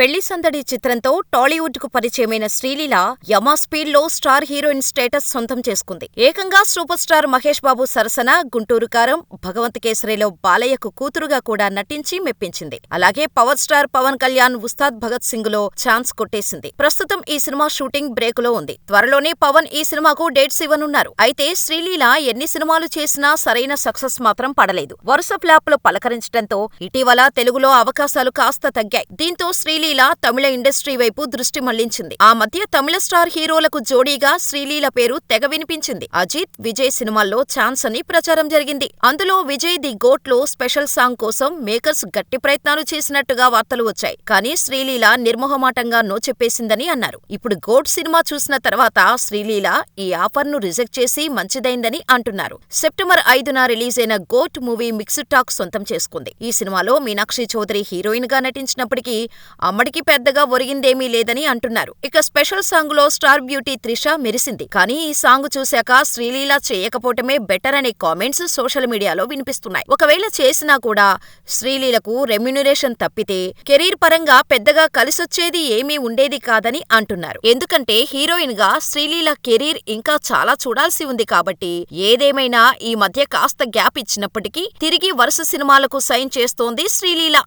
పెళ్లి సందడి చిత్రంతో టాలీవుడ్ కు పరిచయమైన శ్రీలీల యమా స్పీడ్ లో స్టార్ హీరోయిన్ స్టేటస్ సొంతం చేసుకుంది. ఏకంగా సూపర్ స్టార్ మహేష్ బాబు సరసన గుంటూరు కారం, భగవంత్ కేసరిలో బాలయ్యకు కూతురుగా కూడా నటించి మెప్పించింది. అలాగే పవర్ స్టార్ పవన్ కళ్యాణ్ ఉస్తాద్ భగత్ సింగ్ లో ఛాన్స్ కొట్టేసింది. ప్రస్తుతం ఈ సినిమా షూటింగ్ బ్రేక్ లో ఉంది. త్వరలోనే పవన్ ఈ సినిమాకు డేట్స్ ఇవ్వనున్నారు. అయితే శ్రీలీల ఎన్ని సినిమాలు చేసినా సరైన సక్సెస్ మాత్రం పడలేదు. వరుస ఫ్లాపులు పలకరించడంతో ఇటీవల తెలుగులో అవకాశాలు కాస్త తగ్గాయి. దీంతో శ్రీలీల తమిళ ఇండస్ట్రీ వైపు దృష్టి మళ్లించింది. ఆ మధ్య తమిళ స్టార్ హీరోలకు జోడీగా శ్రీలీల పేరు తెగ వినిపించింది. అజిత్, విజయ్ సినిమాల్లో ఛాన్స్ అని ప్రచారం జరిగింది. అందులో విజయ్ ది గోట్ లో స్పెషల్ సాంగ్ కోసం మేకర్స్ గట్టి ప్రయత్నాలు చేసినట్టుగా వార్తలు వచ్చాయి. కానీ శ్రీలీల నిర్మోహమాటంగా నో చెప్పేసిందని అన్నారు. ఇప్పుడు గోట్ సినిమా చూసిన తర్వాత శ్రీలీల ఈ ఆఫర్ ను రిజెక్ట్ చేసి మంచిదైందని అంటున్నారు. సెప్టెంబర్ 5న రిలీజ్ అయిన గోట్ మూవీ మిక్స్డ్ టాక్ సొంతం చేసుకుంది. ఈ సినిమాలో మీనాక్షి చౌదరి హీరోయిన్ గా నటించినప్పటికీ అమ్మడికి పెద్దగా ఒరిగిందేమీ లేదని అంటున్నారు. ఇక స్పెషల్ సాంగ్ లో స్టార్ బ్యూటీ త్రిష మెరిసింది. కానీ ఈ సాంగ్ చూశాక శ్రీలీల చేయకపోవటమే బెటర్ అనే కామెంట్స్ సోషల్ మీడియాలో వినిపిస్తున్నాయి. ఒకవేళ చేసినా కూడా శ్రీలీలకు రెమ్యునరేషన్ తప్పితే కెరీర్ పరంగా పెద్దగా కలిసొచ్చేది ఏమీ ఉండేది కాదని అంటున్నారు. ఎందుకంటే హీరోయిన్ గా శ్రీలీల కెరీర్ ఇంకా చాలా చూడాల్సి ఉంది కాబట్టి ఏదేమైనా ఈ మధ్య కాస్త గ్యాప్ ఇచ్చినప్పటికీ తిరిగి వరుస సినిమాలకు సైన్ చేస్తోంది శ్రీలీల.